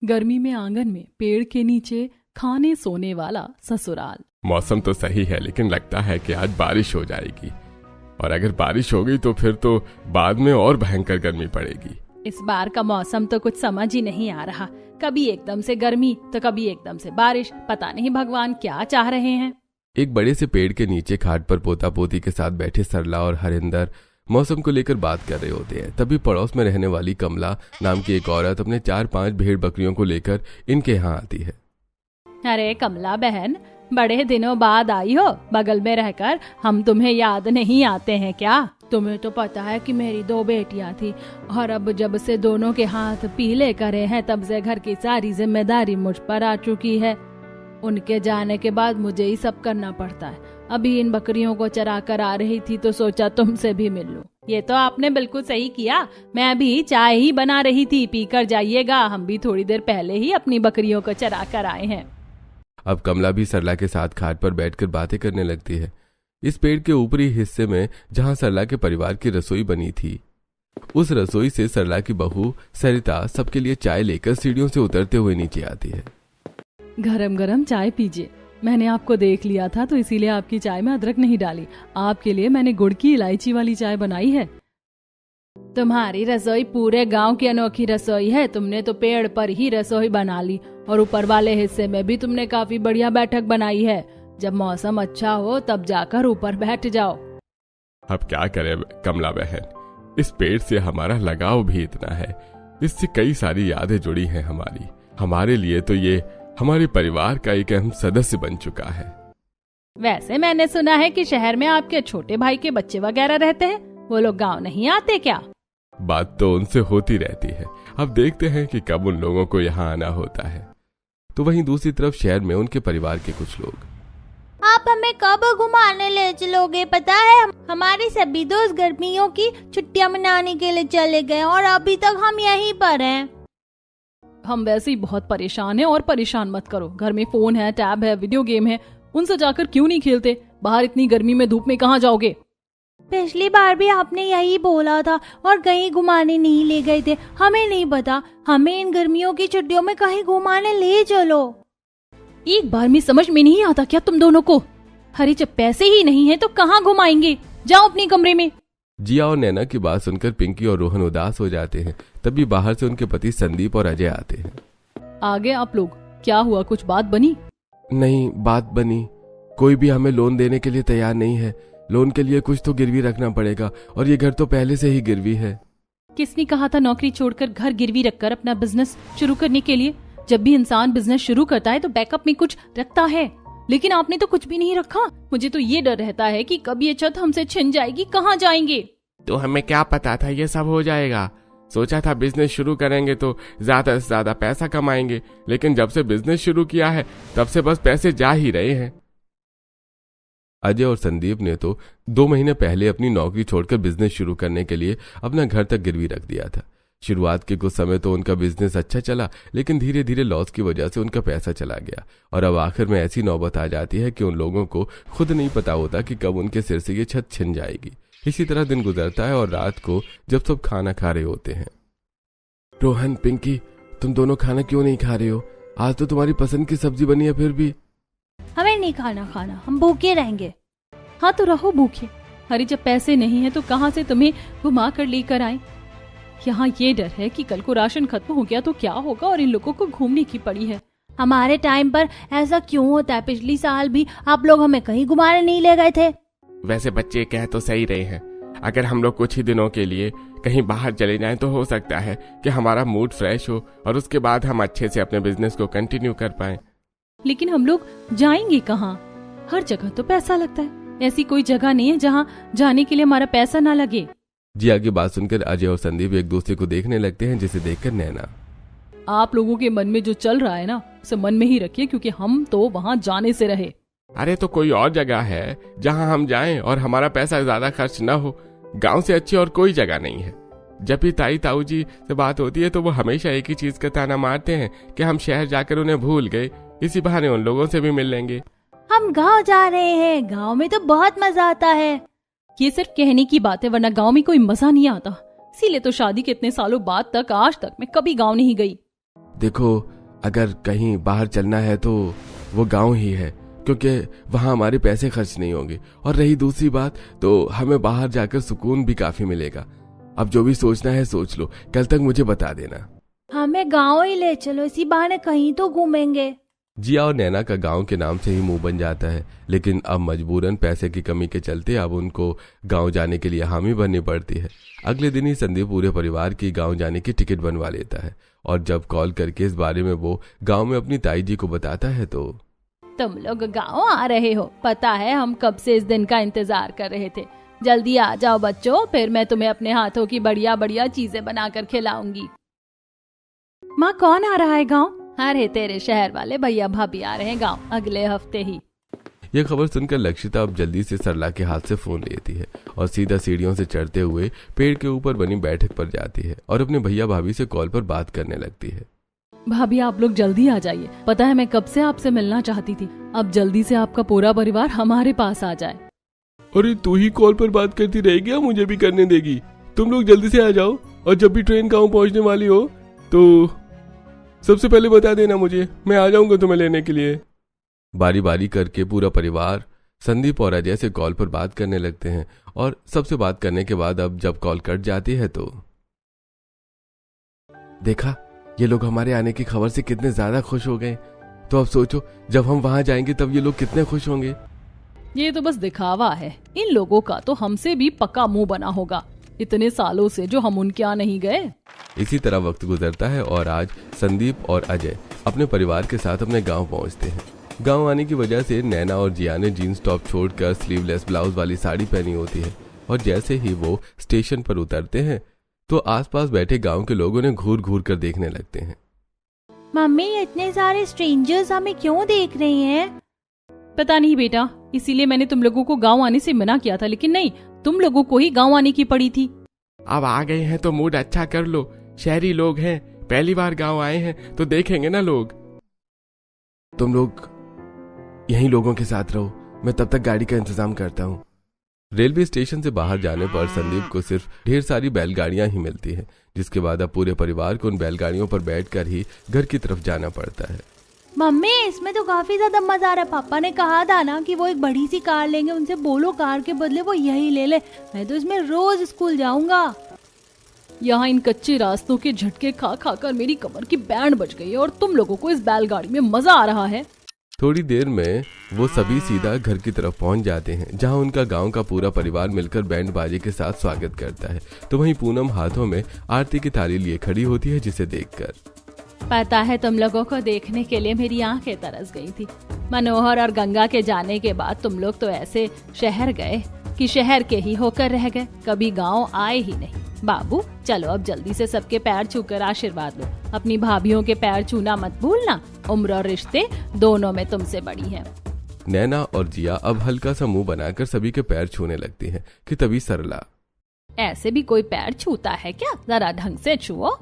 गर्मी में आंगन में पेड़ के नीचे खाने सोने वाला ससुराल। मौसम तो सही है, लेकिन लगता है कि आज बारिश हो जाएगी, और अगर बारिश हो गई तो फिर तो बाद में और भयंकर गर्मी पड़ेगी। इस बार का मौसम तो कुछ समझ ही नहीं आ रहा, कभी एकदम से गर्मी तो कभी एकदम से बारिश। पता नहीं भगवान क्या चाह रहे हैं। एक बड़े से पेड़ के नीचे खाट पर पोता पोती के साथ बैठे सरला और हरिंदर मौसम को लेकर बात कर रहे होते हैं। तभी पड़ोस में रहने वाली कमला नाम की एक औरत अपने 4-5 भेड़ बकरियों को लेकर इनके यहाँ आती है। अरे कमला बहन, बड़े दिनों बाद आई हो, बगल में रहकर हम तुम्हें याद नहीं आते हैं क्या? तुम्हें तो पता है कि मेरी 2 बेटियां थी, और अब जब से दोनों के हाथ पीले करे हैं तब से घर की सारी जिम्मेदारी मुझ पर आ चुकी है। उनके जाने के बाद मुझे ही सब करना पड़ता है। अभी इन बकरियों को चरा कर आ रही थी तो सोचा तुमसे भी मिल लूं। ये तो आपने बिल्कुल सही किया, मैं अभी चाय ही बना रही थी, पीकर जाइएगा। हम भी थोड़ी देर पहले ही अपनी बकरियों को चरा कर आए हैं। अब कमला भी सरला के साथ खाट पर बैठकर बातें करने लगती है। इस पेड़ के ऊपरी हिस्से में जहां सरला के परिवार की रसोई बनी थी, उस रसोई से सरला की बहू सरिता सबके लिए चाय लेकर सीढ़ियों से उतरते हुए नीचे आती है। गरम गरम चाय पीजिए। मैंने आपको देख लिया था तो इसीलिए आपकी चाय में अदरक नहीं डाली। आपके लिए मैंने गुड़ की इलायची वाली चाय बनाई है। तुम्हारी रसोई पूरे गांव की अनोखी रसोई है। तुमने तो पेड़ पर ही रसोई बना ली, और ऊपर वाले हिस्से में भी तुमने काफी बढ़िया बैठक बनाई है। जब मौसम अच्छा हो तब जाकर ऊपर बैठ जाओ। अब क्या करें कमला बहन, इस पेड़ से हमारा लगाव भी इतना है, इससे कई सारी यादें जुड़ी हैं हमारी। हमारे लिए तो ये हमारे परिवार का एक अहम सदस्य बन चुका है। वैसे मैंने सुना है कि शहर में आपके छोटे भाई के बच्चे वगैरह रहते हैं, वो लोग गांव नहीं आते क्या? बात तो उनसे होती रहती है, अब देखते हैं कि कब उन लोगों को यहाँ आना होता है। तो वहीं दूसरी तरफ शहर में उनके परिवार के कुछ लोग, आप हमें कब घुमाने ले चलोगे? पता है हमारे सभी दोस्त गर्मियों की छुट्टियां मनाने के लिए चले गए और अभी तक हम यहीं पर हैं। हम वैसे ही बहुत परेशान हैं, और परेशान मत करो। घर में फोन है, टैब है, वीडियो गेम है, उनसे जाकर क्यों नहीं खेलते? बाहर इतनी गर्मी में धूप में कहाँ जाओगे? पिछली बार भी आपने यही बोला था और कहीं घुमाने नहीं ले गए थे। हमें नहीं पता, हमें इन गर्मियों की छुट्टियों में कहीं घुमाने ले चलो। एक बार में समझ में नहीं आता क्या तुम दोनों को? अरे जब पैसे ही नहीं है तो कहाँ घुमाएंगे? जाओ अपने कमरे में। जिया और नैना की बात सुनकर पिंकी और रोहन उदास हो जाते हैं। तभी बाहर से उनके पति संदीप और अजय आते हैं। आगे आप लोग, क्या हुआ? कुछ बात बनी? नहीं, बात बनी। कोई भी हमें लोन देने के लिए तैयार नहीं है। लोन के लिए कुछ तो गिरवी रखना पड़ेगा, और ये घर तो पहले से ही गिरवी है। किसने कहा था नौकरी छोड़कर घर गिरवी रखकर अपना बिजनेस शुरू करने के लिए? जब भी इंसान बिजनेस शुरू करता है तो बैकअप में कुछ रखता है, लेकिन आपने तो कुछ भी नहीं रखा। मुझे तो ये डर रहता है कि कब ये छत हमसे छिन जाएगी, कहाँ जाएंगे? तो हमें क्या पता था ये सब हो जाएगा। सोचा था बिजनेस शुरू करेंगे तो ज्यादा से ज्यादा पैसा कमाएंगे, लेकिन जब से बिजनेस शुरू किया है तब से बस पैसे जा ही रहे हैं। अजय और संदीप ने तो 2 महीने पहले अपनी नौकरी छोड़कर बिजनेस शुरू करने के लिए अपना घर तक गिरवी रख दिया था। शुरुआत के कुछ समय तो उनका बिजनेस अच्छा चला, लेकिन धीरे धीरे लॉस की वजह से उनका पैसा चला गया, और अब आखिर में ऐसी नौबत आ जाती है कि उन लोगों को खुद नहीं पता होता कि कब उनके सिर से ये छत छिन जाएगी। इसी तरह दिन गुजरता है, और रात को जब सब खाना खा रहे होते हैं। रोहन, पिंकी, तुम दोनों खाना क्यों नहीं खा रहे हो? आज तो तुम्हारी पसंद की सब्जी बनी है, फिर भी। हमें नहीं खाना, हम भूखे रहेंगे। हाँ तो रहो भूखे। अरे जब पैसे नहीं है तो कहाँ से तुम्हें घुमा कर लेकर आए? यहाँ ये डर है कि कल को राशन खत्म हो गया तो क्या होगा, और इन लोगों को घूमने की पड़ी है। हमारे टाइम पर ऐसा क्यों होता है? पिछली साल भी आप लोग हमें कहीं घुमाने नहीं ले गए थे। वैसे बच्चे कह तो सही रहे हैं, अगर हम लोग कुछ ही दिनों के लिए कहीं बाहर चले जाएं तो हो सकता है कि हमारा मूड फ्रेश हो, और उसके बाद हम अच्छे से अपने बिजनेस को कंटिन्यू कर पाएं। लेकिन हम लोग जाएंगे कहाँ? हर जगह तो पैसा लगता है। ऐसी कोई जगह नहीं है जहाँ जाने के लिए हमारा पैसा ना लगे। जिया की बात सुनकर अजय और संदीप एक दूसरे को देखने लगते हैं, जिसे देखकर नैना, आप लोगों के मन में जो चल रहा है ना, उसे मन में ही रखिए, क्योंकि हम तो वहाँ जाने से रहे। अरे तो कोई और जगह है जहाँ हम जाएं और हमारा पैसा ज्यादा खर्च न हो। गांव से अच्छी और कोई जगह नहीं है। जब भी ताई ताऊ जी से बात होती है तो वो हमेशा एक ही चीज का ताना मारते हैं कि हम शहर जाकर उन्हें भूल गए, इसी बहाने उन लोगों से भी मिल लेंगे। हम गांव जा रहे हैं, गांव में तो बहुत मजा आता है। ये सिर्फ कहने की बात है, वरना गांव में कोई मजा नहीं आता। इसीलिए तो शादी के इतने सालों बाद तक आज तक मैं कभी गांव नहीं गई। देखो, अगर कहीं बाहर चलना है तो वो गांव ही है, क्योंकि वहां हमारे पैसे खर्च नहीं होंगे। और रही दूसरी बात, तो हमें बाहर जाकर सुकून भी काफी मिलेगा। अब जो भी सोचना है सोच लो, कल तक मुझे बता देना। हमें गाँव ही ले चलो, इसी बहाने कहीं तो घूमेंगे। जिया और नैना का गांव के नाम से ही मुंह बन जाता है, लेकिन अब मजबूरन पैसे की कमी के चलते अब उनको गांव जाने के लिए हामी भरनी पड़ती है। अगले दिन ही संदीप पूरे परिवार की गांव जाने की टिकट बनवा लेता है, और जब कॉल करके इस बारे में वो गांव में अपनी ताई जी को बताता है तो तुम लोग गांव आ रहे हो? पता है हम कब से इस दिन का इंतजार कर रहे थे। जल्दी आ जाओ बच्चों, फिर मैं तुम्हें अपने हाथों की बढ़िया बढ़िया चीजें बनाकर खिलाऊंगी। माँ, कौन आ रहा है गांव? अरे तेरे शहर वाले भैया भाभी आ रहे हैं गांव अगले हफ्ते ही। यह खबर सुनकर लक्षिता अब जल्दी से सरला के हाथ से फोन लेती है और सीधा सीढ़ियों से चढ़ते हुए पेड़ के ऊपर बनी बैठक पर जाती है और अपने भैया भाभी से कॉल पर बात करने लगती है। भाभी, आप लोग जल्दी आ जाइए। पता है मैं कब से आपसे मिलना चाहती थी। अब जल्दी से आपका पूरा परिवार हमारे पास आ जाए। अरे तू ही कॉल पर बात करती रहेगी या मुझे भी करने देगी? तुम लोग जल्दी से आ जाओ, और जब भी ट्रेन गांव पहुंचने वाली हो तो सबसे पहले बता देना मुझे, मैं आ जाऊंगा तुम्हें लेने के लिए। बारी बारी करके पूरा परिवार संदीप और अजय से कॉल पर बात करने लगते हैं, और सबसे बात करने के बाद अब जब कॉल कट जाती है तो देखा, ये लोग हमारे आने की खबर से कितने ज्यादा खुश हो गए। तो अब सोचो, जब हम वहां जाएंगे तब ये लोग कितने खुश होंगे। ये तो बस दिखावा है। इन लोगों का तो हमसे भी पक्का मुंह बना होगा, इतने सालों से जो हम उनके यहाँ नहीं गए। इसी तरह वक्त गुजरता है और आज संदीप और अजय अपने परिवार के साथ अपने गांव पहुंचते हैं। गांव आने की वजह से नैना और जिया ने जीन्स टॉप छोड़कर स्लीवलेस ब्लाउज वाली साड़ी पहनी होती है, और जैसे ही वो स्टेशन पर उतरते हैं तो आसपास बैठे गांव के लोगों ने घूर घूर कर देखने लगते हैं। मम्मी, इतने सारे स्ट्रेंजर्स हमें क्यों देख रहे हैं? पता नहीं बेटा, इसीलिए मैंने तुम लोगों को गांव आने से मना किया था, लेकिन नहीं, तुम लोगों को ही गांव आने की पड़ी थी। अब आ गए हैं तो मूड अच्छा कर लो, शहरी लोग हैं, पहली बार गांव आए हैं तो देखेंगे ना लोग। तुम लोग यहीं लोगों के साथ रहो, मैं तब तक गाड़ी का इंतजाम करता हूँ। रेलवे स्टेशन से बाहर जाने पर संदीप को सिर्फ ढेर सारी बैलगाड़ियां ही मिलती हैं, जिसके बाद अब पूरे परिवार को उन बैलगाड़ियों पर बैठकर ही घर की तरफ जाना पड़ता है। मम्मी, इसमें तो काफी ज्यादा मजा आ रहा है। पापा ने कहा था ना कि वो एक बड़ी सी कार लेंगे, उनसे बोलो कार के बदले वो यही ले ले। मैं तो इसमें रोज स्कूल जाऊंगा। यहाँ इन कच्चे रास्तों के झटके खा खा कर मेरी कमर की बैंड बज गई है, और तुम लोगों को इस बैलगाड़ी में मजा आ रहा है। थोड़ी देर में वो सभी सीधा घर की तरफ पहुंच जाते हैं, जहां उनका गांव का पूरा परिवार मिलकर बैंड बाजे के साथ स्वागत करता है। तो वहीं पूनम हाथों में आरती की थाली लिए खड़ी होती है, जिसे देखकर पता है तुम लोगों को देखने के लिए मेरी आंखें तरस गई थी। मनोहर और गंगा के जाने के बाद तुम लोग तो ऐसे शहर गए कि शहर के ही होकर रह गए, कभी गांव आए ही नहीं। बाबू चलो अब जल्दी से सबके पैर छूकर आशीर्वाद लो। अपनी भाभीयों के पैर छूना मत भूलना, उम्र और रिश्ते दोनों में तुमसे बड़ी है। नैना और जिया अब हल्का सा मुंह बनाकर सभी के पैर छूने लगती हैं कि तभी सरला, ऐसे भी कोई पैर छूता है क्या? जरा ढंग से छुओ।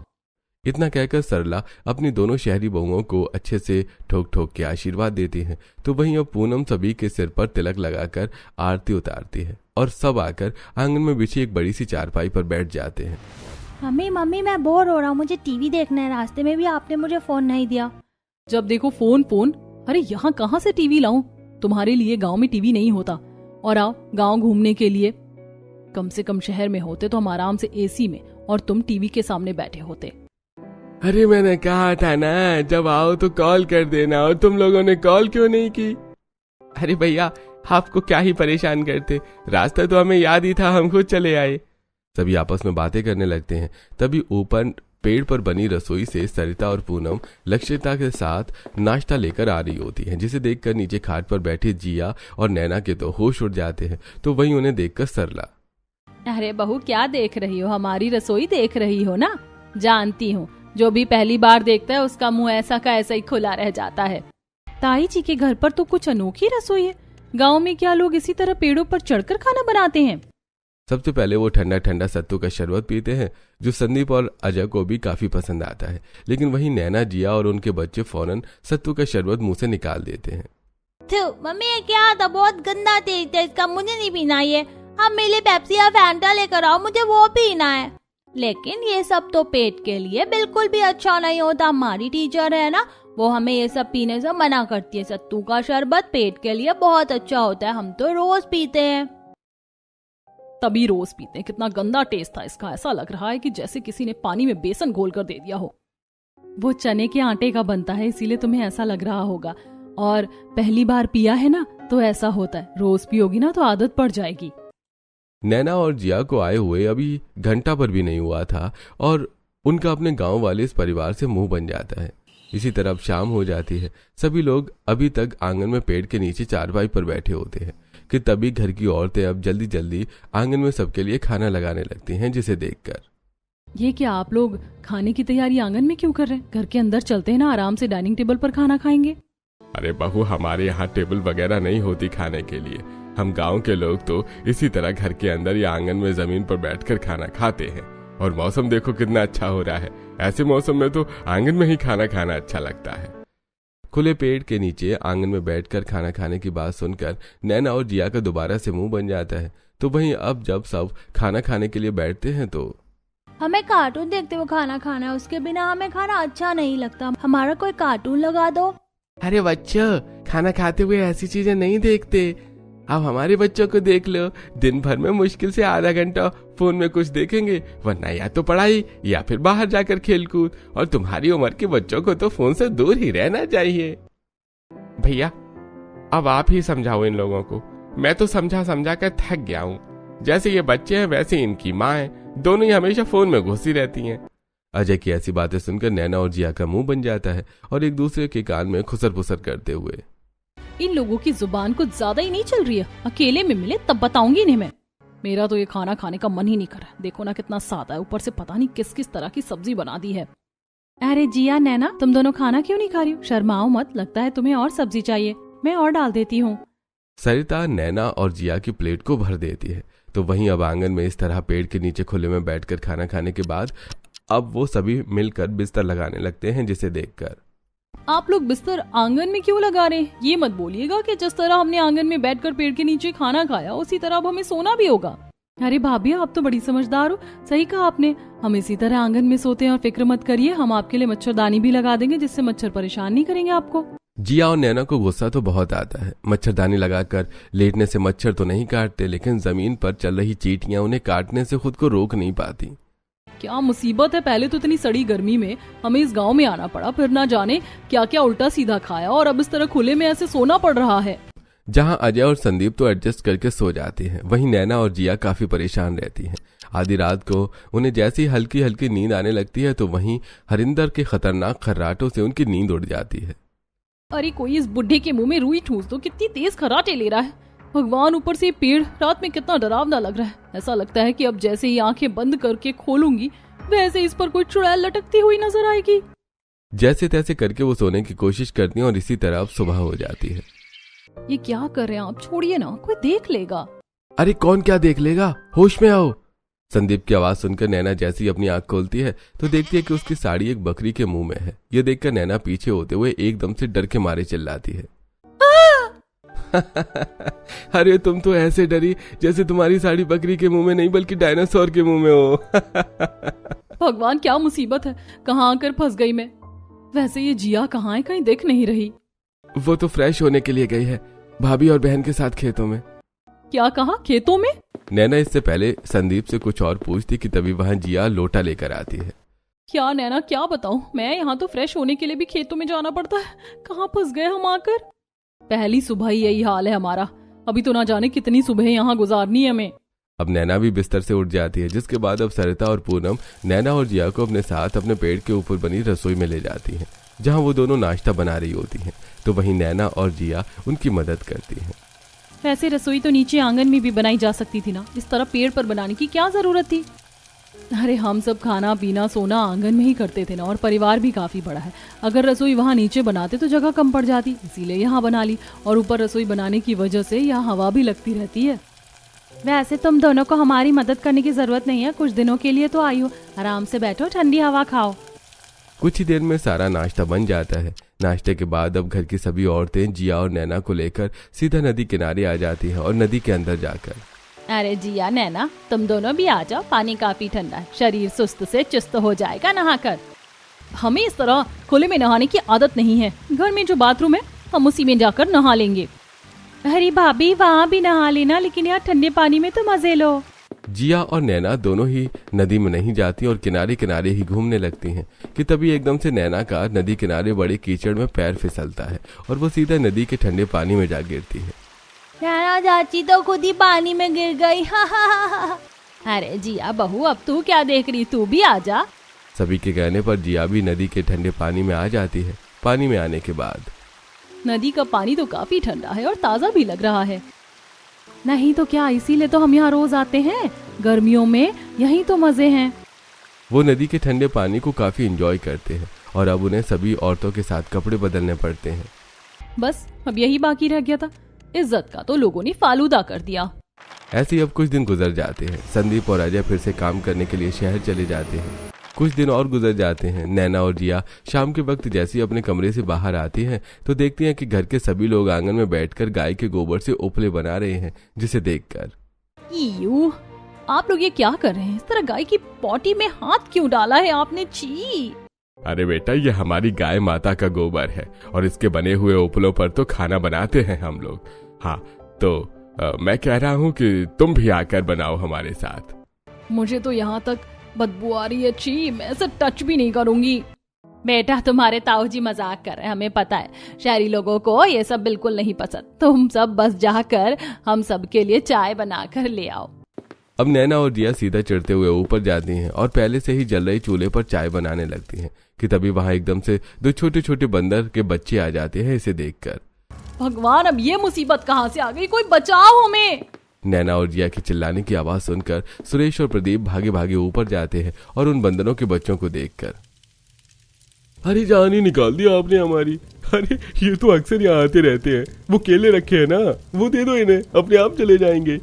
इतना कहकर सरला अपनी दोनों शहरी बहुओं को अच्छे से ठोक ठोक के आशीर्वाद देती हैं। तो वहीं अब पूनम सभी के सिर पर तिलक लगाकर आरती उतारती है, और सब आकर आंगन में बिछी एक बड़ी सी चारपाई पर बैठ जाते हैं। मम्मी, मैं बोर हो रहा हूँ, मुझे टीवी देखना है। रास्ते में भी आपने मुझे फोन नहीं दिया। जब देखो फोन फोन। अरे यहाँ कहाँ से टीवी लाऊं? तुम्हारे लिए गांव में टीवी नहीं होता। और आओ गांव घूमने के लिए। कम से कम शहर में होते तो हम आराम से एसी में, और तुम टीवी के सामने बैठे होते। अरे मैंने कहा था ना, जब आओ तो कॉल कर देना, और तुम लोगों ने कॉल क्यों नहीं की? अरे भैया, आपको क्या ही परेशान करते, रास्ता तो हमें याद ही था, हम खुद चले आए। सभी आपस में बातें करने लगते हैं। तभी ऊपर पेड़ पर बनी रसोई से सरिता और पूनम लक्षिता के साथ नाश्ता लेकर आ रही होती हैं, जिसे देखकर नीचे खाट पर बैठे जिया और नैना के तो होश उड़ जाते हैं। तो वहीं उन्हें देखकर सरला, अरे बहू क्या देख रही हो? हमारी रसोई देख रही हो ना? जानती हूँ, जो भी पहली बार देखता है उसका मुंह ऐसा का ऐसा ही खुला रह जाता है। ताई जी के घर पर तो कुछ अनोखी रसोई है। गांव में क्या लोग इसी तरह पेड़ों पर चढ़कर खाना बनाते हैं? सबसे पहले वो ठंडा ठंडा सत्तू का शरबत पीते हैं, जो संदीप और अजय को भी काफी पसंद आता है। लेकिन वहीं नैना, जिया और उनके बच्चे फौरन सत्तू का शरबत मुंह से निकाल देते हैं। मम्मी, ये क्या था? बहुत गंदा टेस्ट है इसका, मुझे नहीं पीना ये। आप मेरे लिए पेप्सी या फैंटा लेकर आओ, मुझे वो पीना है। लेकिन ये सब तो पेट के लिए बिल्कुल भी अच्छा नहीं होता। हमारी टीचर है ना, वो हमें ये सब पीने से मना करती है। सत्तू का शरबत पेट के लिए बहुत अच्छा होता है, हम तो रोज पीते हैं। तभी रोज पीते हैं। कितना गंदा टेस्ट था इसका, ऐसा लग रहा है कि जैसे किसी ने पानी में बेसन घोल कर दे दिया हो। वो चने के आटे का बनता है, इसीलिए तुम्हें ऐसा लग रहा होगा। और पहली बार पिया है ना, तो ऐसा होता है। रोज पियोगी ना तो आदत पड़ जाएगी। नैना और जिया को आए हुए अभी घंटा पर भी नहीं हुआ था और उनका अपने गांव वाले इस परिवार से मुंह बन जाता है। इसी तरह अब शाम हो जाती है। सभी लोग अभी तक आंगन में पेड़ के नीचे चारपाई पर बैठे होते हैं कि तभी घर की औरतें अब जल्दी जल्दी आंगन में सबके लिए खाना लगाने लगती हैं, जिसे देखकर ये क्या आप लोग खाने की तैयारी आंगन में क्यों कर रहे हैं? घर के अंदर चलते हैं ना, आराम से डाइनिंग टेबल पर खाना खाएंगे। अरे बहू, हमारे यहाँ टेबल वगैरह नहीं होती खाने के लिए। हम गांव के लोग तो इसी तरह घर के अंदर या आंगन में जमीन पर बैठकर खाना खाते हैं। और मौसम देखो कितना अच्छा हो रहा है, ऐसे मौसम में तो आंगन में ही खाना खाना अच्छा लगता है। खुले पेड़ के नीचे आंगन में बैठकर खाना खाने की बात सुनकर नैना और जिया का दोबारा से मुंह बन जाता है। तो वहीं अब जब सब खाना खाने के लिए बैठते हैं तो हमें कार्टून देखते हुए खाना खाना है, उसके बिना हमें खाना अच्छा नहीं लगता। हमारा कोई कार्टून लगा दो। अरे बच्चों, खाना खाते हुए ऐसी चीजें नहीं देखते। अब हमारे बच्चों को देख लो, दिन भर में मुश्किल से आधा घंटा फोन में कुछ देखेंगे, वरना या तो पढ़ाई या फिर बाहर जाकर खेलकूद। और तुम्हारी उम्र के बच्चों को तो फोन से दूर ही रहना चाहिए। भैया, अब आप ही समझाओ इन लोगों को। मैं तो समझा समझा कर थक गया हूँ। जैसे ये बच्चे हैं वैसे इनकी माँ है, दोनों ही हमेशा फोन में घुसी रहती हैं। अजय की ऐसी बातें सुनकर नैना और जिया का मुंह बन जाता है और एक दूसरे के कान में खुसर फुसर करते हुए, इन लोगों की जुबान कुछ ज्यादा ही नहीं चल रही है। अकेले में मिले तब बताऊंगी इन्हें मैं। मेरा तो ये खाना खाने का मन ही नहीं कर रहा। देखो ना कितना सादा है, ऊपर से पता नहीं किस किस तरह की सब्जी बना दी है। अरे जिया, नैना, तुम दोनों खाना क्यों नहीं खा रही हो? शर्माओ मत, लगता है तुम्हें और सब्जी चाहिए। मैं और डाल देती हूँ। सरिता नैना और जिया की प्लेट को भर देती है। तो वहीं अब आंगन में इस तरह पेड़ के नीचे खुले में बैठकर खाना खाने के बाद अब वो सभी मिलकर बिस्तर लगाने लगते हैं, जिसे देखकर आप लोग बिस्तर आंगन में क्यों लगा रहे हैं? ये मत बोलिएगा कि जिस तरह हमने आंगन में बैठकर पेड़ के नीचे खाना खाया उसी तरह अब हमें सोना भी होगा। अरे भाभी, आप तो बड़ी समझदार हो। सही कहा आपने, हम इसी तरह आंगन में सोते हैं। और फिक्र मत करिए, हम आपके लिए मच्छरदानी भी लगा देंगे, जिससे मच्छर परेशान नहीं करेंगे आपको। जिया और नैना को गुस्सा तो बहुत आता है। मच्छरदानी लगाकर लेटने से मच्छर तो नहीं काटते, लेकिन जमीन पर चल रही चींटियां उन्हें काटने से खुद को रोक नहीं पाती। क्या मुसीबत है, पहले तो इतनी सड़ी गर्मी में हमें इस गांव में आना पड़ा, फिर ना जाने क्या क्या उल्टा सीधा खाया और अब इस तरह खुले में ऐसे सोना पड़ रहा है। जहां अजय और संदीप तो एडजस्ट करके सो जाते हैं, वहीं नैना और जिया काफी परेशान रहती हैं। आधी रात को उन्हें जैसी हल्की हल्की नींद आने लगती है तो वहीं हरिंदर के खतरनाक खर्राटों से उनकी नींद उड़ जाती है। अरे कोई इस बुढ़े के मुंह में रुई ठूस दो, कितनी तेज खर्राटे ले रहा है। भगवान, ऊपर से पेड़ रात में कितना डरावना लग रहा है। ऐसा लगता है कि अब जैसे ही आंखें बंद करके खोलूंगी वैसे इस पर कोई चुड़ैल लटकती हुई नजर आएगी। जैसे तैसे करके वो सोने की कोशिश करती हैं और इसी तरह अब सुबह हो जाती है। ये क्या कर रहे हैं आप? छोड़िए ना, कोई देख लेगा। अरे कौन क्या देख लेगा, होश में आओ। संदीप की आवाज सुनकर नैना जैसे ही अपनी आंख खोलती है तो देखती है कि उसकी साड़ी एक बकरी के मुंह में है। यह देखकर नैना पीछे होते हुए एकदम से डर के मारे चिल्लाती है। अरे तुम तो ऐसे डरी जैसे तुम्हारी साड़ी बकरी के मुंह में नहीं बल्कि डायनासोर के मुंह में हो। भगवान, क्या मुसीबत है, कहाँ आकर फंस गई मैं। वैसे ये जिया कहाँ है, कहीं दिख नहीं रही। वो तो फ्रेश होने के लिए गई है भाभी और बहन के साथ खेतों में। क्या कहा, खेतों में? नैना इससे पहले संदीप से कुछ और पूछती कि तभी वहां जिया लोटा लेकर आती है। क्या नैना, क्या बताऊं मैं, यहाँ तो फ्रेश होने के लिए भी खेतों में जाना पड़ता है। कहाँ फंस गए हम आकर। पहली सुबह ही यही हाल है हमारा, अभी तो ना जाने कितनी सुबह यहाँ गुजारनी है हमें। अब नैना भी बिस्तर से उठ जाती है, जिसके बाद अब सरिता और पूनम नैना और जिया को अपने साथ अपने पेड़ के ऊपर बनी रसोई में ले जाती हैं, जहां वो दोनों नाश्ता बना रही होती हैं। तो वहीं नैना और जिया उनकी मदद करती हैं। वैसे रसोई तो नीचे आंगन में भी बनाई जा सकती थी ना, इस तरह पेड़ पर बनाने की क्या जरूरत थी। अरे हम सब खाना पीना सोना आंगन में ही करते थे ना, और परिवार भी काफी बड़ा है। अगर रसोई वहाँ नीचे बनाते तो जगह कम पड़ जाती, इसीलिए यहाँ बना ली। और ऊपर रसोई बनाने की वजह से यहाँ हवा भी लगती रहती है। वैसे तुम दोनों को हमारी मदद करने की जरूरत नहीं है, कुछ दिनों के लिए तो आई हो, आराम से बैठो, ठंडी हवा खाओ। कुछ ही देर में सारा नाश्ता बन जाता है। नाश्ते के बाद अब घर की सभी औरतें जिया और नैना को लेकर सीधा नदी किनारे आ जाती हैं और नदी के अंदर जाकर अरे जिया नैना, तुम दोनों भी आ जाओ, पानी काफी ठंडा है, शरीर सुस्त से चुस्त हो जाएगा नहाकर। हमें इस तरह खुले में नहाने की आदत नहीं है, घर में जो बाथरूम है हम उसी में जाकर नहा लेंगे। अरे भाभी वहाँ भी नहा लेना, लेकिन यार ठंडे पानी में तो मजे लो। जिया और नैना दोनों ही नदी में नहीं जाती और किनारे किनारे ही घूमने लगती हैं कि तभी एकदम से नैना का नदी किनारे बड़े कीचड़ में पैर फिसलता है और वो सीधा नदी के ठंडे पानी में जा गिरती है। नैना चाची तो खुद ही पानी में गिर गई। अरे जिया बहू, अब तू क्या देख रही, तू भी आ जा। सभी के कहने पर जिया भी नदी के ठंडे पानी में आ जाती है। पानी में आने के बाद नदी का पानी तो काफी ठंडा है और ताज़ा भी लग रहा है। नहीं तो क्या, इसीलिए तो हम यहाँ रोज आते हैं, गर्मियों में यही तो मजे हैं। वो नदी के ठंडे पानी को काफी एंजॉय करते हैं और अब उन्हें सभी औरतों के साथ कपड़े बदलने पड़ते हैं। बस अब यही बाकी रह गया था, इज्जत का तो लोगों ने फालूदा कर दिया। ऐसे ही अब कुछ दिन गुजर जाते हैं। संदीप और अजय फिर से काम करने के लिए शहर चले जाते हैं। कुछ दिन और गुजर जाते हैं। नैना और जिया शाम के वक्त जैसे ही अपने कमरे से बाहर आती हैं तो देखती हैं कि घर के सभी लोग आंगन में बैठकर गाय के गोबर से उपले बना रहे हैं, जिसे देखकर ईयू, आप लोग ये क्या कर रहे हैं? इस तरह गाय की पॉटी में हाथ क्यों डाला है आपने? छी। अरे बेटा, ये हमारी गाय माता का गोबर है और इसके बने हुए उपलों पर तो खाना बनाते हैं हम लोग। हाँ तो मैं कह रहा हूँ कि तुम भी आकर बनाओ हमारे साथ। मुझे तो यहाँ तक बदबू आ रही है, छी, मैं इसे टच भी नहीं करूंगी। बेटा तुम्हारे ताऊ जी मजाक कर रहे हैं, हमें पता है, शहरी लोगों को ये सब बिल्कुल नहीं पसंद। तुम सब बस जाकर हम सब के लिए चाय बनाकर ले आओ। अब नैना और जिया सीधा चढ़ते हुए ऊपर जाती हैं और पहले से ही जल रही चूल्हे पर चाय बनाने लगती हैं कि तभी वहां एकदम से दो छोटे छोटे बंदर के बच्चे आ जाते हैं। इसे देखकर भगवान, अब ये मुसीबत कहाँ से आ गई? कोई बचाओ हमें। नैना और जिया की चिल्लाने की आवाज सुनकर सुरेश और प्रदीप भागे भागे ऊपर जाते हैं और उन बंदरों के बच्चों को देखकर, अरे जान ही निकाल दिया आपने हमारी। अरे ये तो अक्सर यहाँ आते रहते हैं, वो केले रखे हैं ना, वो दे दो इन्हें, अपने आप चले जाएंगे।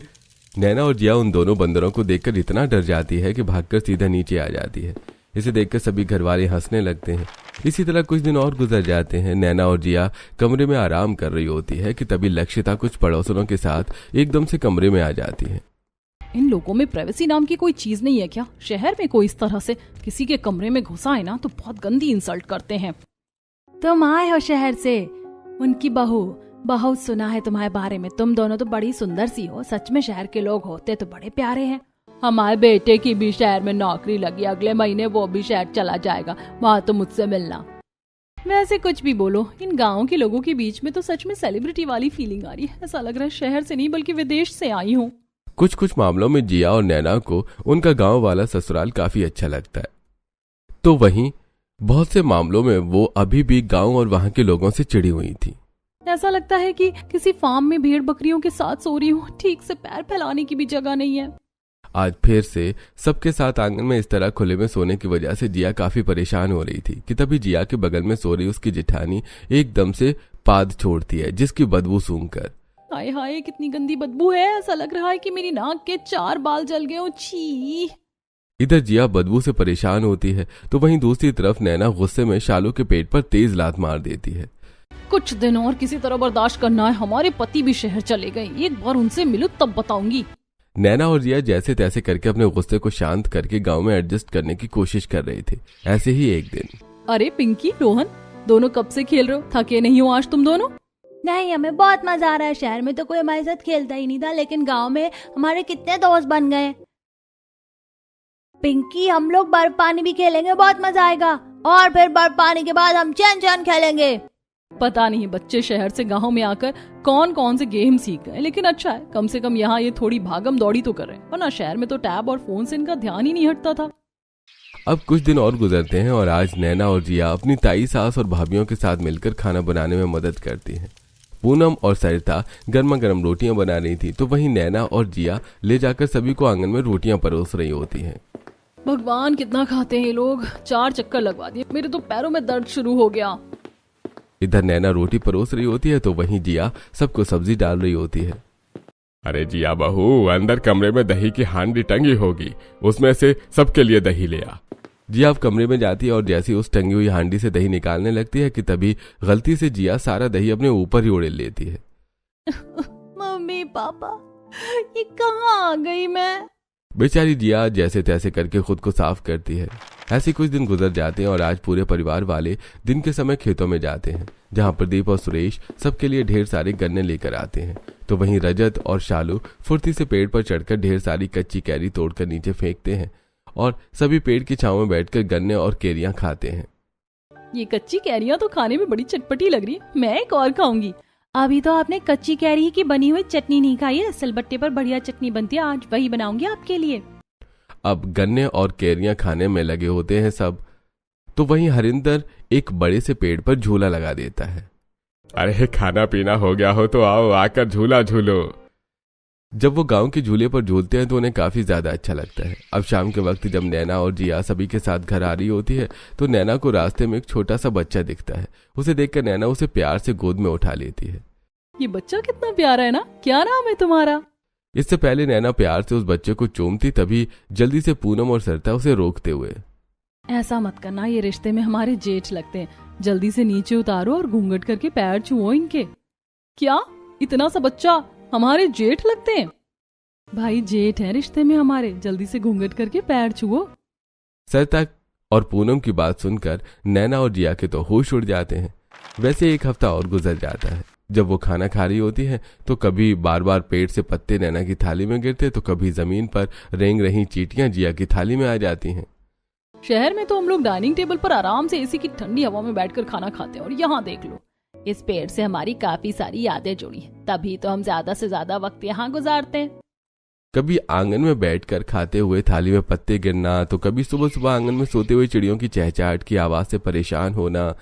नैना और जिया उन दोनों बंदरों को देखकर इतना डर जाती है कि भागकर सीधा नीचे आ जाती है। इसे देखकर सभी घरवाले हंसने लगते हैं। इसी तरह कुछ दिन और गुजर जाते हैं। नैना और जिया कमरे में आराम कर रही होती है कि तभी लक्षिता कुछ पड़ोसनों के साथ एकदम से कमरे में आ जाती है। इन लोगों में प्राइवेसी नाम की कोई चीज नहीं है क्या? शहर में कोई इस तरह से किसी के कमरे में घुसा है ना तो बहुत गंदी इंसल्ट करते हैं। तुम आए हो शहर से? उनकी बहू, बहुत सुना है तुम्हारे बारे में, तुम दोनों तो बड़ी सुंदर सी हो। सच में शहर के लोग होते तो बड़े प्यारे हैं। हमारे बेटे की भी शहर में नौकरी लगी, अगले महीने वो भी शहर चला जाएगा, वहाँ तो मुझसे मिलना। वैसे कुछ भी बोलो, इन गाँव के लोगों के बीच में तो सच में सेलिब्रिटी वाली फीलिंग आ रही है। ऐसा लग रहा है शहर से नहीं बल्कि विदेश से आई हूँ। कुछ कुछ मामलों में जिया और नैना को उनका गांव वाला ससुराल काफी अच्छा लगता है, तो वहीं बहुत से मामलों में वो अभी भी गांव और वहां के लोगों से चिढ़ी हुई थी। ऐसा लगता है कि किसी फार्म में भेड़ बकरियों के साथ सो रही हूँ, ठीक से पैर फैलाने की भी जगह नहीं है। आज फिर से सबके साथ आंगन में इस तरह खुले में सोने की वजह से जिया काफी परेशान हो रही थी कि तभी जिया के बगल में सो रही उसकी जेठानी एकदम से पाद छोड़ती है, जिसकी बदबू सूंघकर, हाय हाय कितनी गंदी बदबू है, ऐसा लग रहा है कि मेरी नाक के 4 बाल जल गए हो। छी। इधर जिया बदबू से परेशान होती है तो वहीं दूसरी तरफ नैना गुस्से में शालू के पेट पर तेज लात मार देती है। कुछ दिन और किसी तरह बर्दाश्त करना है, हमारे पति भी शहर चले गए, एक बार उनसे मिलूं तब बताऊंगी। नैना और जिया जैसे तैसे करके अपने गुस्से को शांत करके गांव में एडजस्ट करने की कोशिश कर रहे थे। ऐसे ही एक दिन, अरे पिंकी, रोहन, दोनों कब से खेल रहे हो? थके नहीं हो आज तुम दोनों? नहीं, हमें बहुत मजा आ रहा है। शहर में तो कोई हमारे साथ खेलता ही नहीं था, लेकिन गांव में हमारे कितने दोस्त बन गए। पिंकी, हम लोग बर्फ पानी भी खेलेंगे, बहुत मजा आएगा, और फिर बर्फ पानी के बाद हम चैन चैन खेलेंगे। पता नहीं बच्चे शहर से गांव में आकर कौन कौन से गेम सीख गए, लेकिन अच्छा है कम से कम यहाँ ये थोड़ी भागम दौड़ी तो कर रहे हैं, वरना शहर में तो टैब और फोन से इनका ध्यान ही नहीं हटता था। अब कुछ दिन और गुजरते हैं और आज नैना और जिया अपनी ताई सास और भाभीियों के साथ मिलकर खाना बनाने में मदद करती हैं। पूनम और सरिता गर्मा गर्म रोटियां बना रही थी तो वहीं नैना और जिया ले जाकर सभी को आंगन में रोटियां परोस रही होती हैं। भगवान कितना खाते हैं ये लोग, 4 चक्कर लगवा दिए, मेरे तो पैरों में दर्द शुरू हो गया। इधर नैना रोटी परोस रही होती है तो वहीं जिया सबको सब्जी डाल रही होती है। अरे जिया बहू, अंदर कमरे में दही की हांडी टंगी होगी, उसमें से सबके लिए दही ले आ। जिया अब कमरे में जाती है और जैसे उस टंगी हुई हांडी से दही निकालने लगती है कि तभी गलती से जिया सारा दही अपने ऊपर ही उड़ेल लेती है। मम्मी पापा, ये कहाँ आ गई मैं। बेचारी जिया जैसे तैसे करके खुद को साफ करती है। ऐसे कुछ दिन गुजर जाते हैं और आज पूरे परिवार वाले दिन के समय खेतों में जाते हैं, जहां प्रदीप और सुरेश सबके लिए ढेर सारे गन्ने लेकर आते हैं। तो वहीं रजत और शालू फुर्ती से पेड़ पर चढ़कर ढेर सारी कच्ची कैरी तोड़कर नीचे फेंकते हैं और सभी पेड़ की छांव में बैठकर गन्ने और केरियां खाते हैं। ये कच्ची कैरियां तो खाने में बड़ी चटपटी लग रही, मैं एक और खाऊंगी। अभी तो आपने कच्ची कैरी की बनी हुई चटनी नहीं खाई है, सिलबट्टे पर बढ़िया चटनी बनती है, आज वही बनाऊंगी आपके लिए। अब गन्ने और केरियां खाने में लगे होते हैं सब, तो वहीं हरिंदर एक बड़े से पेड़ पर झूला लगा देता है। अरे खाना पीना हो गया हो तो आओ आकर झूला झूलो। जब वो गांव के झूले पर झूलते हैं तो उन्हें काफी ज्यादा अच्छा लगता है। अब शाम के वक्त जब नैना और जिया सभी के साथ घर आ रही होती है तो नैना को रास्ते में एक छोटा सा बच्चा दिखता है। उसे देखकर नैना उसे प्यार से गोद में उठा लेती है। ये बच्चा कितना प्यारा है ना, क्या नाम है तुम्हारा? इससे पहले नैना प्यार से उस बच्चे को चूमती, तभी जल्दी से पूनम और सरिता उसे रोकते हुए, ऐसा मत करना, ये रिश्ते में हमारे जेठ लगते हैं, जल्दी से नीचे उतारो और घूंघट करके पैर छुओ इनके। क्या इतना सा बच्चा हमारे जेठ लगते हैं? भाई जेठ है रिश्ते में हमारे, जल्दी से घूंघट करके पैर छुओ। सरिता और पूनम की बात सुनकर नैना और जिया के तो होश उड़ जाते हैं। वैसे एक हफ्ता और गुजर जाता है। जब वो खाना खा रही होती है तो कभी बार बार पेट से पत्ते नैना की थाली में गिरते, तो कभी जमीन पर रेंग रही चींटियां जिया की थाली में आ जाती हैं। शहर में तो हम लोग डाइनिंग टेबल पर आराम से एसी की ठंडी हवा में बैठकर खाना खाते हैं, और यहाँ देख लो, इस पेड़ से हमारी काफी सारी यादें जुड़ी हैं, तभी तो हम ज्यादा से ज्यादा वक्त यहाँ गुजारते हैं। कभी आंगन में बैठकर खाते हुए थाली में पत्ते गिरना, तो कभी सुबह सुबह आंगन में सोते हुए चिड़ियों की चहचहाट की आवाज से परेशान होना।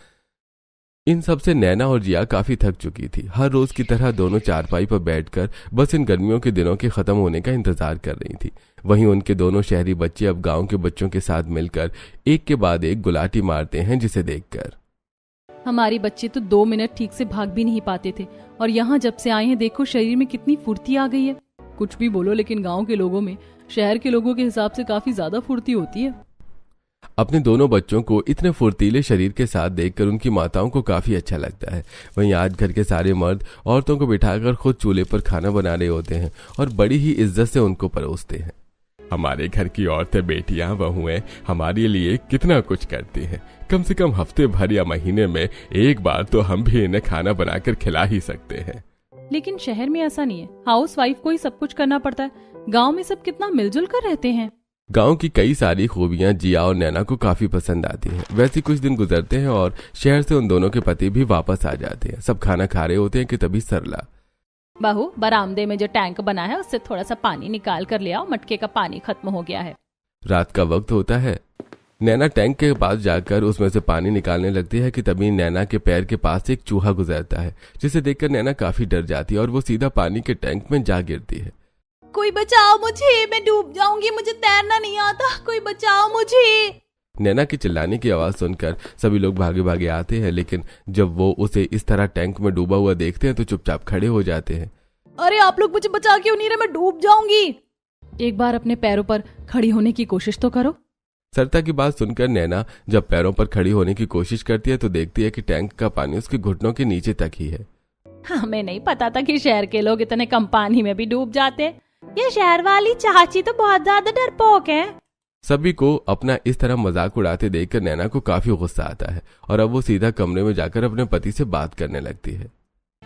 इन सब से नैना और जिया काफी थक चुकी थी। हर रोज की तरह दोनों चारपाई पर बैठकर बस इन गर्मियों के दिनों के खत्म होने का इंतजार कर रही थी। वहीं उनके दोनों शहरी बच्चे अब गांव के बच्चों के साथ मिलकर एक के बाद एक गुलाटी मारते हैं, जिसे देखकर हमारे बच्चे तो 2 मिनट ठीक से भाग भी नहीं पाते थे, और यहाँ जब से आए हैं देखो शरीर में कितनी फुर्ती आ गई है। कुछ भी बोलो, लेकिन गांव के लोगों में शहर के लोगों के हिसाब से काफी ज्यादा फुर्ती होती है। अपने दोनों बच्चों को इतने फुर्तीले शरीर के साथ देखकर उनकी माताओं को काफी अच्छा लगता है। वहीं आज घर के सारे मर्द औरतों को बिठाकर खुद चूल्हे पर खाना बना रहे होते हैं और बड़ी ही इज्जत से उनको परोसते हैं। हमारे घर की औरतें, बेटियां, बहुएं हमारे लिए कितना कुछ करती हैं। कम से कम हफ्ते भर या महीने में एक बार तो हम भी इन्हें खाना बनाकर खिला ही सकते हैं। लेकिन शहर में ऐसा नहीं है, हाउस वाइफ को ही सब कुछ करना पड़ता है। गांव में सब कितना मिलजुल कर रहते हैं। गांव की कई सारी खूबियां जिया और नैना को काफी पसंद आती हैं। वैसे कुछ दिन गुजरते हैं और शहर से उन दोनों के पति भी वापस आ जाते हैं। सब खाना खा रहे होते हैं कि तभी सरला, बहू, बरामदे में जो टैंक बना है उससे थोड़ा सा पानी निकाल कर ले आओ, मटके का पानी खत्म हो गया है। रात का वक्त होता है। नैना टैंक के पास जाकर उसमें से पानी निकालने लगती है कि तभी नैना के पैर के पास से एक चूहा गुजरता है, जिसे देखकर नैना काफी डर जाती है और वो सीधा पानी के टैंक में जा गिरती है। कोई बचाओ मुझे, मैं डूब जाऊंगी, मुझे तैरना नहीं आता, कोई बचाओ मुझे। नैना की चिल्लाने की आवाज सुनकर सभी लोग भागे भागे आते हैं, लेकिन जब वो उसे इस तरह टैंक में डूबा हुआ देखते हैं तो चुपचाप खड़े हो जाते हैं। अरे आप लोग मुझे बचा क्यों नहीं रहे, मैं डूब जाऊंगी। एक बार अपने पैरों पर खड़ी होने की कोशिश तो करो। सरिता की बात सुनकर नैना जब पैरों पर खड़ी होने की कोशिश करती है तो देखती है कि टैंक का पानी उसके घुटनों के नीचे तक ही है। हमें नहीं पता था कि शहर के लोग इतने कम पानी में भी डूब जाते। ये शहर वाली चाची तो बहुत ज्यादा डरपोक है। सभी को अपना इस तरह मजाक उड़ाते देखकर नैना को काफी गुस्सा आता है और अब वो सीधा कमरे में जाकर अपने पति से बात करने लगती है।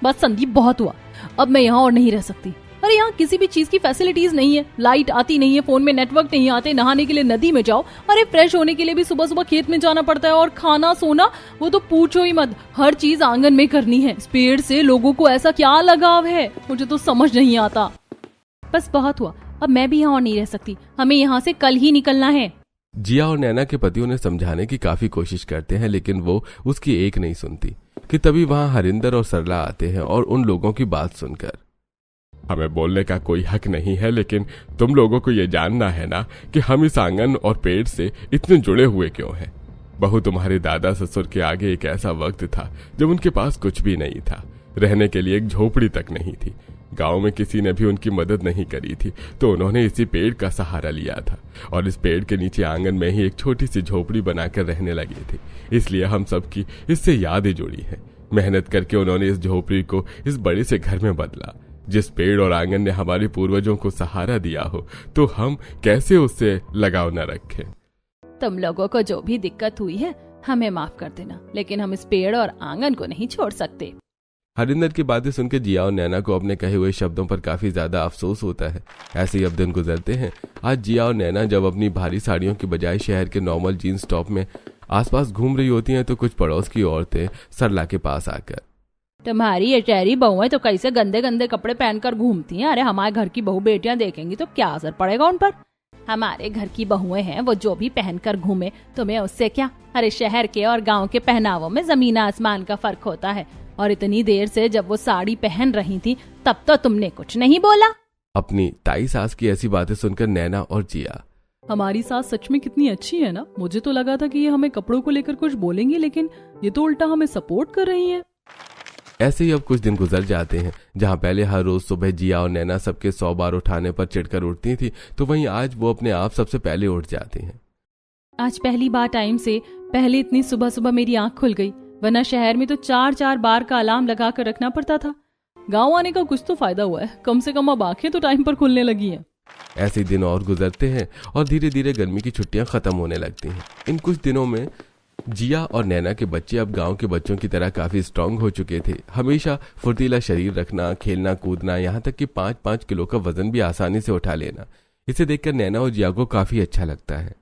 बस संदीप, बहुत हुआ, अब मैं यहाँ और नहीं रह सकती। अरे यहाँ किसी भी चीज की फैसिलिटीज नहीं है, लाइट आती नहीं है, फोन में नेटवर्क नहीं आते, नहाने के लिए नदी में जाओ, अरे फ्रेश होने के लिए भी सुबह सुबह खेत में जाना पड़ता है, और खाना सोना वो तो पूछो ही मत, हर चीज आंगन में करनी है। इस पेड़ से लोगों को ऐसा क्या लगाव है, मुझे तो समझ नहीं आता। बस बहुत हुआ, अब मैं भी यहाँ और नहीं रह सकती, हमें यहाँ से कल ही निकलना है। जिया और नैना के पति उन्हें समझाने की काफी कोशिश करते हैं, लेकिन वो उसकी एक नहीं सुनती कि तभी वहाँ हरिंदर और सरला आते हैं और उन लोगों की बात सुनकर, हमें बोलने का कोई हक नहीं है, लेकिन तुम लोगों को ये जानना है ना कि हम इस आंगन और पेड़ से इतने जुड़े हुए क्यों हैं। बहू, तुम्हारे दादा ससुर के आगे एक ऐसा वक्त था जब उनके पास कुछ भी नहीं था, रहने के लिए एक झोपड़ी तक नहीं थी। गांव में किसी ने भी उनकी मदद नहीं करी थी, तो उन्होंने इसी पेड़ का सहारा लिया था और इस पेड़ के नीचे आंगन में ही एक छोटी सी झोपड़ी बनाकर रहने लगे थे। इसलिए हम सबकी इससे यादें जुड़ी हैं। मेहनत करके उन्होंने इस झोपड़ी को इस बड़े से घर में बदला। जिस पेड़ और आंगन ने हमारे पूर्वजों को सहारा दिया हो, तो हम कैसे उससे लगाव न रखें। तुम लोगों को जो भी दिक्कत हुई है हमें माफ कर देना, लेकिन हम इस पेड़ और आंगन को नहीं छोड़ सकते। हरिंदर की बातें सुनकर जिया और नैना को अपने कहे हुए शब्दों पर काफी ज्यादा अफसोस होता है। ऐसे ही अब दिन गुजरते हैं। आज जिया और नैना जब अपनी भारी साड़ियों के बजाय शहर के नॉर्मल जीन्स टॉप में आसपास घूम रही होती हैं, तो कुछ पड़ोस की औरतें सरला के पास आकर, तुम्हारी ये टेरी बहुएं तो कैसे गंदे गंदे कपड़े पहनकर घूमती हैं। अरे हमारे घर की बहू बेटियां देखेंगी तो क्या असर पड़ेगा उन पर। हमारे घर की बहुएं हैं, वो जो भी पहनकर घूमे, तुम्हें उससे क्या। अरे शहर के और गांव के पहनावों में जमीन आसमान का फर्क होता है। और इतनी देर से जब वो साड़ी पहन रही थी तब तो तुमने कुछ नहीं बोला। अपनी ताई सास की ऐसी बातें सुनकर नैना और जिया, हमारी सास सच में कितनी अच्छी है ना। मुझे तो लगा था कि ये हमें कपड़ों को लेकर कुछ बोलेंगी, लेकिन ये तो उल्टा हमें सपोर्ट कर रही है। ऐसे ही अब कुछ दिन गुजर जाते हैं। जहां पहले हर रोज सुबह जिया और नैना सबके 100 बार उठाने पर चिढ़कर उठती थी, तो वहीं आज वो अपने आप सबसे पहले उठ जाती हैं। आज पहली बार टाइम से पहले इतनी सुबह सुबह मेरी आंख खुल गई, वरना शहर में तो 4-4 बार का अलार्म लगा कर रखना पड़ता था। गांव आने का कुछ तो फायदा हुआ है, कम से कम अब आंखें तो टाइम पर खुलने लगी हैं। ऐसे दिन और गुजरते हैं और धीरे धीरे गर्मी की छुट्टियां खत्म होने लगती हैं। इन कुछ दिनों में जिया और नैना के बच्चे अब गांव के बच्चों की तरह काफी स्ट्रांग हो चुके थे। हमेशा फुर्तीला शरीर रखना, खेलना कूदना, यहाँ तक कि 5-5 किलो का वजन भी आसानी से उठा लेना, इसे देखकर नैना और जिया को काफी अच्छा लगता है।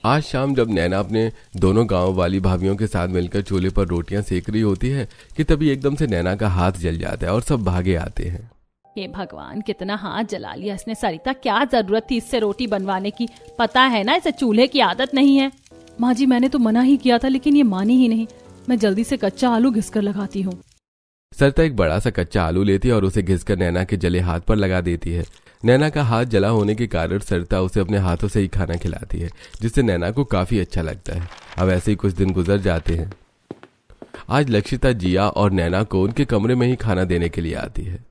आज शाम जब नैना अपने दोनों गांव वाली भाभियों के साथ मिलकर चूल्हे पर रोटियां सेक रही होती है कि तभी एकदम से नैना का हाथ जल जाता है और सब भागे आते हैं। हे भगवान, कितना हाथ जला लिया इसने। सरिता, क्या जरूरत थी इससे रोटी बनवाने की। पता है ना इसे चूल्हे की आदत नहीं है। माँ जी, मैंने तो मना ही किया था, लेकिन ये मानी ही नहीं। मैं जल्दी से कच्चा आलू घिसकर लगाती हूँ। सरिता एक बड़ा सा कच्चा आलू लेती है और उसे घिसकर नैना के जले हाथ पर लगा देती है। नैना का हाथ जला होने के कारण सरिता उसे अपने हाथों से ही खाना खिलाती है, जिससे नैना को काफी अच्छा लगता है। अब ऐसे ही कुछ दिन गुजर जाते हैं। आज लक्षिता जिया और नैना को उनके कमरे में ही खाना देने के लिए आती है।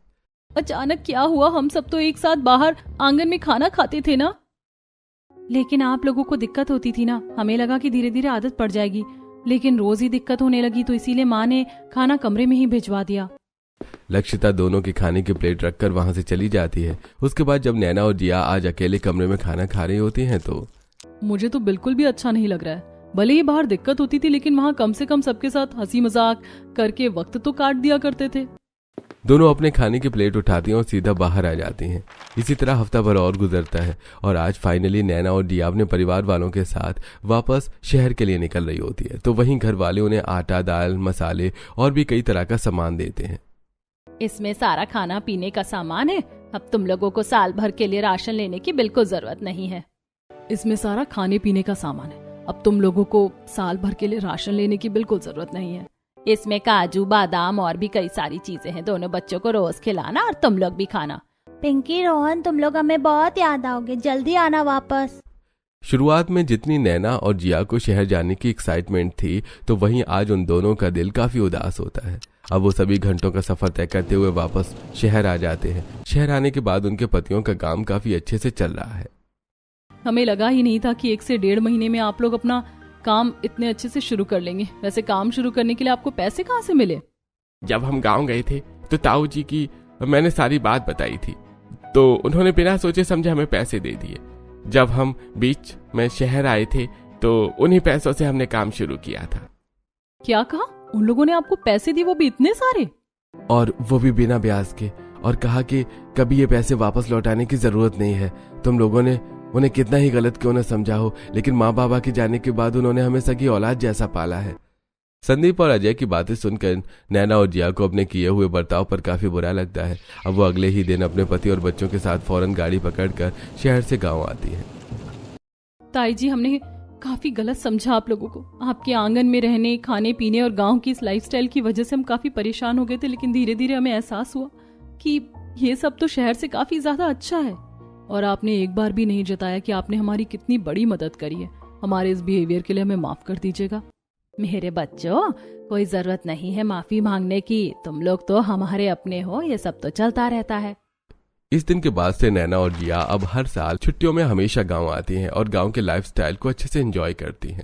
अचानक क्या हुआ? हम सब तो एक साथ बाहर आंगन में खाना खाते थे ना। लेकिन आप लोगों को दिक्कत होती थी ना। हमें लगा कि धीरे धीरे आदत पड़ जाएगी, लेकिन रोज ही दिक्कत होने लगी, तो इसीलिए माँ ने खाना कमरे में ही भिजवा दिया। लक्षिता दोनों के खाने की प्लेट रखकर वहां से चली जाती है। उसके बाद जब नैना और जिया आज अकेले कमरे में खाना खा रही होती हैं, तो मुझे तो बिल्कुल भी अच्छा नहीं लग रहा है। भले ही बाहर दिक्कत होती थी, लेकिन वहाँ कम से कम सबके साथ हंसी मजाक करके वक्त तो काट दिया करते थे। दोनों अपने खाने की प्लेट उठाती हैं और सीधा बाहर आ जाती हैं। इसी तरह हफ्ता भर और गुजरता है और आज फाइनली नैना और जिया अपने परिवार वालों के साथ वापस शहर के लिए निकल रही होती है। तो वहीं घर वाले उन्हें आटा, दाल, मसाले और भी कई तरह का सामान देते हैं। इसमें सारा खाना पीने का सामान है। अब तुम लोगों को साल भर के लिए राशन लेने की बिल्कुल जरूरत नहीं है। इसमें सारा खाने पीने का सामान है। अब तुम लोगों को साल भर के लिए राशन लेने की बिल्कुल जरूरत नहीं है। इसमें काजू, बादाम और भी कई सारी चीजें हैं। दोनों बच्चों को रोज खिलाना और तुम लोग भी खाना। पिंकी, रोहन, तुम लोग हमें बहुत याद आओगे, जल्दी आना वापस। शुरुआत में जितनी नैना और जिया को शहर जाने की एक्साइटमेंट थी, तो वहीं आज उन दोनों का दिल काफी उदास होता है। अब वो सभी घंटों का सफर तय करते हुए वापस शहर आ जाते हैं। शहर आने के बाद उनके पतियों का काम काफी अच्छे से चल रहा है। हमें लगा ही नहीं था कि 1 से 1.5 महीने में आप लोग अपना काम इतने अच्छे से शुरू कर लेंगे। वैसे काम शुरू करने के लिए आपको पैसे कहाँ से मिले? जब हम गांव गए थे तो ताऊ जी की मैंने सारी बात बताई थी, तो उन्होंने बिना सोचे समझे हमें पैसे दे दिए। जब हम बीच में शहर आए थे तो उन्हीं पैसों से हमने काम शुरू किया था। क्या कहा? उन लोगों ने आपको पैसे दिए, वो भी इतने सारे? और वो भी बिना ब्याज के, और कहा कि कभी ये पैसे वापस लौटाने की जरूरत नहीं है। तुम लोगों ने उन्हें कितना ही गलत क्यों न समझा हो, लेकिन माँ बाबा के जाने के बाद उन्होंने हमें सगी औलाद जैसा पाला है। संदीप और अजय की बातें सुनकर नैना और जिया को अपने किए हुए बर्ताव पर काफी बुरा लगता है। अब वो अगले ही दिन अपने पति और बच्चों के साथ फौरन गाड़ी पकड़कर शहर से गांव आती है। ताई जी, हमने काफी गलत समझा आप लोगों को। आपके आंगन में रहने, खाने पीने और गांव की इस लाइफस्टाइल की वजह से हम काफी परेशान हो गए थे, लेकिन धीरे धीरे हमें एहसास हुआ कि ये सब तो शहर से काफी ज्यादा अच्छा है। और आपने एक बार भी नहीं जताया कि आपने हमारी कितनी बड़ी मदद करी है। हमारे इस बिहेवियर के लिए हमें माफ कर दीजिएगा। मेरे बच्चों, कोई जरूरत नहीं है माफी मांगने की। तुम लोग तो हमारे अपने हो, ये सब तो चलता रहता है। इस दिन के बाद से नैना और जिया अब हर साल छुट्टियों में हमेशा गांव आती हैं और गांव के लाइफस्टाइल को अच्छे से एंजॉय करती हैं।